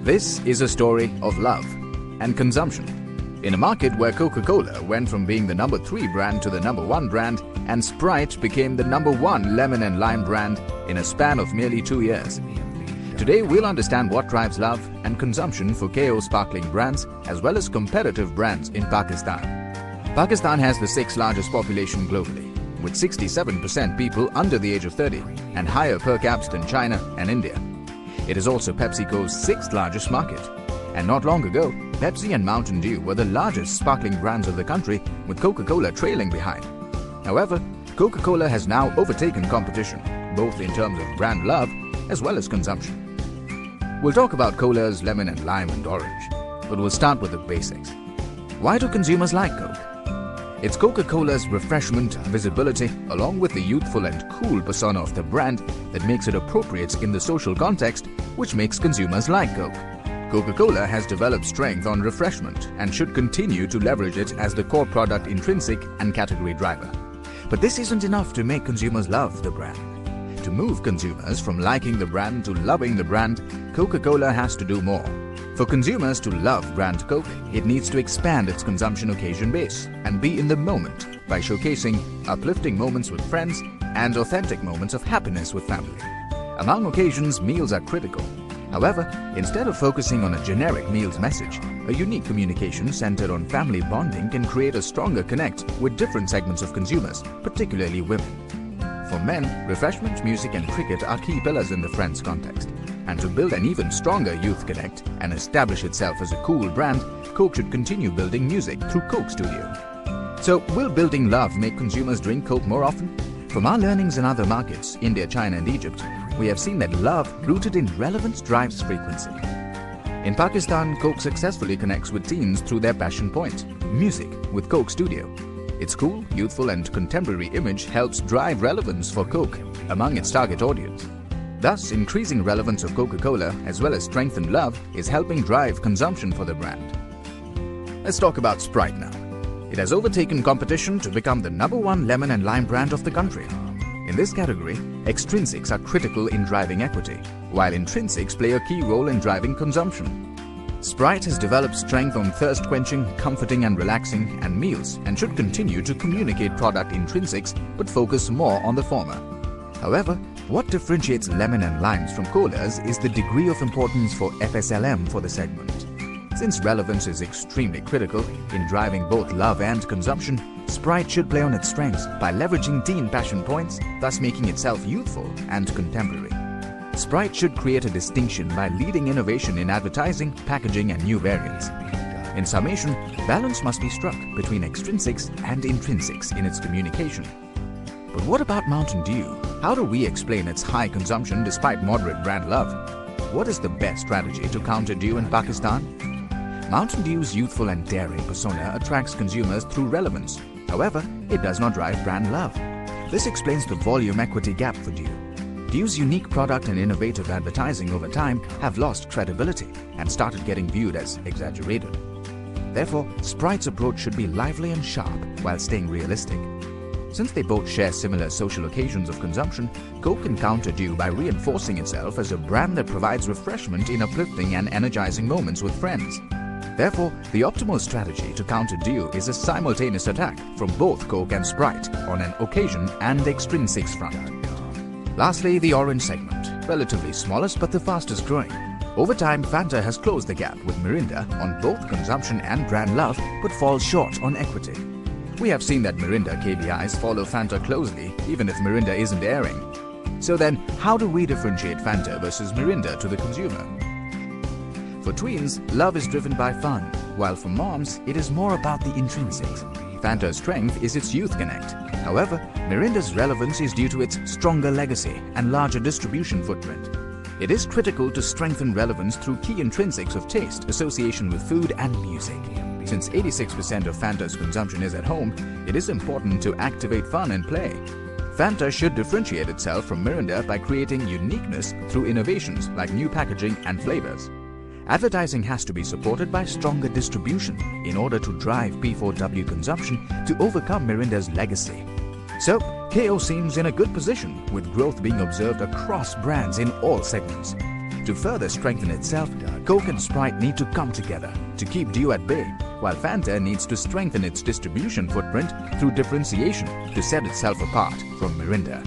This is a story of love and consumption. In a market where Coca-Cola went from being the number 3 brand to the number 1 brand, and Sprite became the number 1 lemon and lime brand in a span of merely 2 years. Today we'll understand what drives love and consumption for KO sparkling brands as well as competitive brands in Pakistan. Pakistan has the 6th largest population globally, with 67% people under the age of 30 and higher per caps than China and India. It is also PepsiCo's 6th largest market. And not long ago, Pepsi and Mountain Dew were the largest sparkling brands of the country, with Coca-Cola trailing behind. However, Coca-Cola has now overtaken competition, both in terms of brand love as well as consumption. We'll talk about Cola's lemon and lime and orange, but we'll start with the basics. Why do consumers like Coke? It's Coca-Cola's refreshment, visibility, along with the youthful and cool persona of the brand that makes it appropriate in the social context, which makes consumers like Coke. Coca-Cola has developed strength on refreshment and should continue to leverage it as the core product intrinsic and category driver. But this isn't enough to make consumers love the brand. To move consumers from liking the brand to loving the brand, Coca-Cola has to do more. For consumers to love brand Coke, it needs to expand its consumption occasion base and be in the moment by showcasing uplifting moments with friends and authentic moments of happiness with family. Among occasions, meals are critical. However, instead of focusing on a generic meals message, a unique communication centered on family bonding can create a stronger connect with different segments of consumers, particularly women. For men, refreshment, music and cricket are key pillars in the Friends context. And to build an even stronger youth connect and establish itself as a cool brand, Coke should continue building music through Coke Studio. So, will building love make consumers drink Coke more often? From our learnings in other markets, India, China and Egypt, we have seen that love rooted in relevance drives frequency. In Pakistan, Coke successfully connects with teens through their passion point, music, with Coke Studio. Its cool, youthful and contemporary image helps drive relevance for Coke among its target audience. Thus, increasing relevance of Coca-Cola as well as strengthened love is helping drive consumption for the brand. Let's talk about Sprite now. It has overtaken competition to become the number 1 lemon and lime brand of the country. In this category, extrinsics are critical in driving equity, while intrinsics play a key role in driving consumption. Sprite has developed strength on thirst-quenching, comforting and relaxing, and meals, and should continue to communicate product intrinsics but focus more on the former. However, what differentiates lemon and limes from colas is the degree of importance for FSLM for the segment. Since relevance is extremely critical in driving both love and consumption, Sprite should play on its strengths by leveraging teen passion points, thus making itself youthful and contemporary. Sprite should create a distinction by leading innovation in advertising, packaging and new variants. In summation, balance must be struck between extrinsics and intrinsics in its communication. But what about Mountain Dew? How do we explain its high consumption despite moderate brand love? What is the best strategy to counter Dew in Pakistan? Mountain Dew's youthful and daring persona attracts consumers through relevance. However, it does not drive brand love. This explains the volume equity gap for Dew. Dew's unique product and innovative advertising over time have lost credibility and started getting viewed as exaggerated. Therefore, Sprite's approach should be lively and sharp while staying realistic. Since they both share similar social occasions of consumption, Coke can counter Dew by reinforcing itself as a brand that provides refreshment in uplifting and energizing moments with friends. Therefore, the optimal strategy to counter Dew is a simultaneous attack from both Coke and Sprite on an occasion and extrinsics front. Lastly, the orange segment, relatively smallest but the fastest growing. Over time, Fanta has closed the gap with Mirinda on both consumption and brand love, but falls short on equity. We have seen that Mirinda KBIs follow Fanta closely, even if Mirinda isn't airing. So then, how do we differentiate Fanta versus Mirinda to the consumer? For tweens, love is driven by fun, while for moms, it is more about the intrinsics. Fanta's strength is its youth connect. However, Mirinda's relevance is due to its stronger legacy and larger distribution footprint. It is critical to strengthen relevance through key intrinsics of taste, association with food and music. Since 86% of Fanta's consumption is at home, it is important to activate fun and play. Fanta should differentiate itself from Mirinda by creating uniqueness through innovations like new packaging and flavors. Advertising has to be supported by stronger distribution in order to drive P4W consumption to overcome Mirinda's legacy. So, KO seems in a good position, with growth being observed across brands in all segments. To further strengthen itself, Coke and Sprite need to come together to keep Dew at bay, while Fanta needs to strengthen its distribution footprint through differentiation to set itself apart from Mirinda.